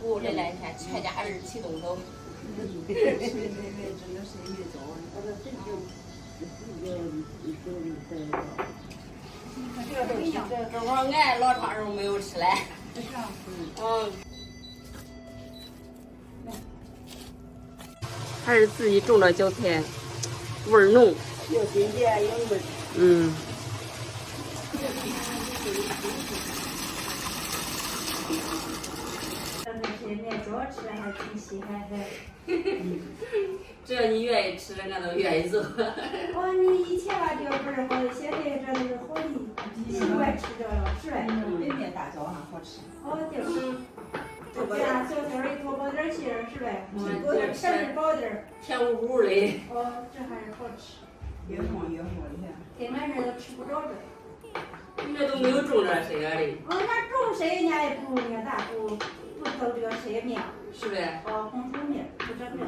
补这两天全家人齐动手。这会儿俺老长时候没有吃嘞。还是自己种的韭菜，味儿浓。有新鲜有味。这些面做吃的还挺稀罕的。只要你愿意吃，俺都愿意做。你以前吧就不是好，现在这都是好的，习惯吃这了，是呗？北面大枣还好吃。对。这样小菜儿一多包点馅儿，是呗？多点甜味饱点儿。甜乎乎的。这还是好吃。越磨越好的。在俺这都吃不着这。你这都没有种这些的。俺种谁人家也不人家大不走这个谁面。是呗？红薯面不整这。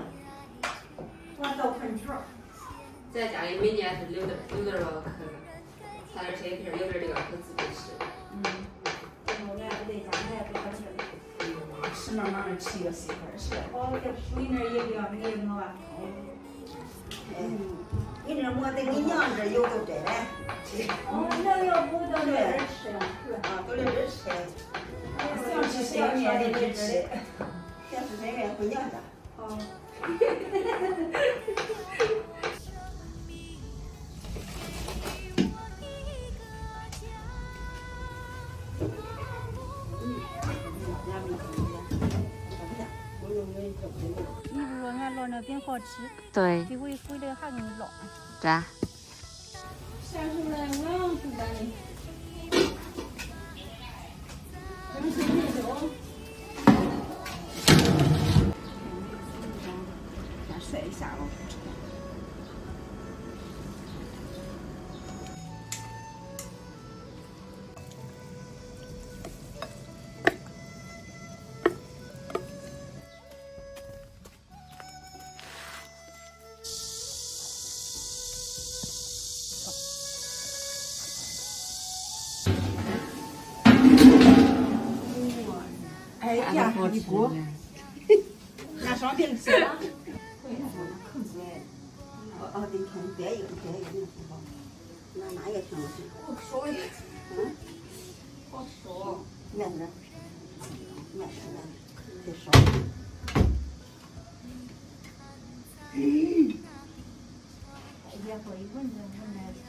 我豆粉条。咱家里每年是留点这个可，撒点切片，留点这个可自己吃。这后来不在家，俺也不整这个。吃慢慢的吃越喜欢吃。这属于那也比较没那么。你这馍在你娘这有都摘来。那要不到这儿吃了，是吧？到这儿吃。想吃谁面在这吃，想吃谁面回娘家。你不说俺烙那饼好吃？对。这回回来还给你烙。咋？啥时候来我不管你。先晒一下吧。哎呀，一锅，拿双饼吃了。得看别一个，哪一个挺好吃？好烧呀。好烧。面子，得烧。也会闻着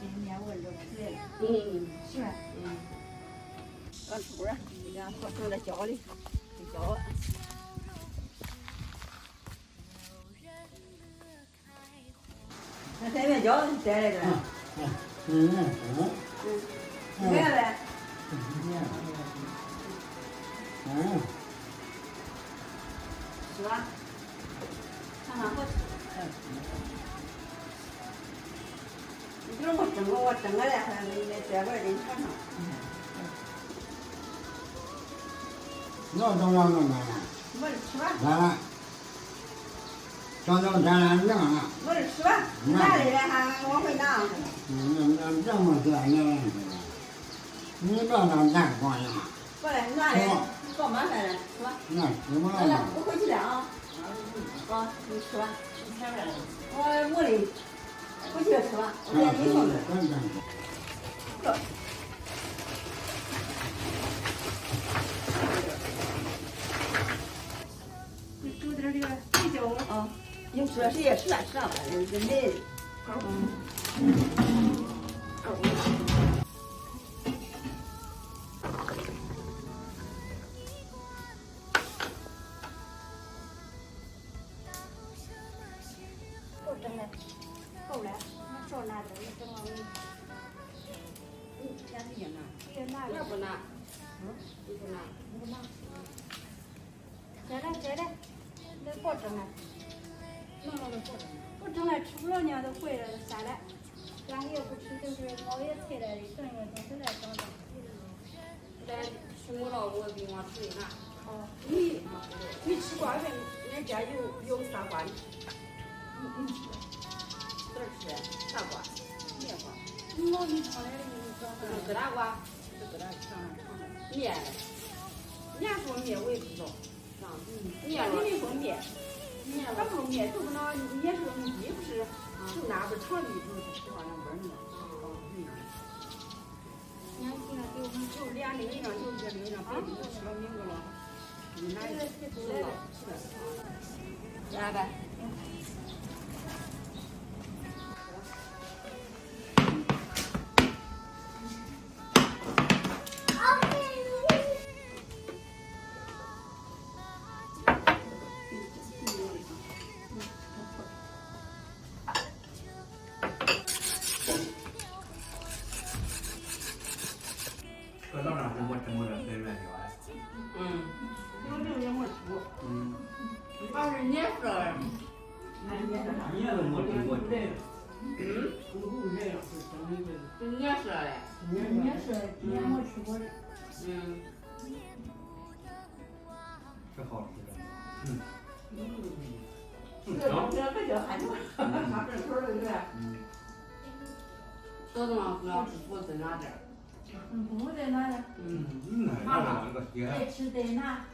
这面味就出来了。是吧？俺出来，你看我正在浇里，浇。那在面浇摘来着。没了呗。是吧？看看好吃。你比如我蒸个来，还给摘味儿给你尝尝。要中央的呢？我这吃吧。来，咱俩扔了。我这吃吧，拿来了还往回拿。那这么多年，你这能干光呀？过来，拿来，放满来了，吃吧。那吃吧。来，我回去了啊。好，你吃吧。我的，回去吃吧。我给你送的。走。你煮点这个啤酒啊。你说谁也吃吧，这没。够整了，够了，那少拿点，整了先自己拿。别拿了。不拿。你不拿。不拿。摘来，那不整了。不整了，吃不了娘都回来了，下来。俺也不吃，就是熬夜菜来的，整一个东西来整整。咱吃我老我给我水拿。你吃瓜面，人家有啥瓜？你吃？这儿吃啥瓜？面瓜。我给炒来的，你找疙瘩瓜。这疙瘩尝尝。面。人家说面我也不知道。上。面里面说面，它不是面，就不能也是米不是，就那不是长的，就是吃上两根儿呢。你看现在给我们就连那个一张就这另一张别的都起了名字了，你拿一个是的，来呗。搁老丈人我蒸过这水面条哎。有这个也没吃过。它是捏色的。你也都没蒸过。是捏色的。也没吃过。是好吃的。这叫汉族，啥这口儿对不对？这种主要是不在哪点儿？不在哪的？那个爱吃在哪？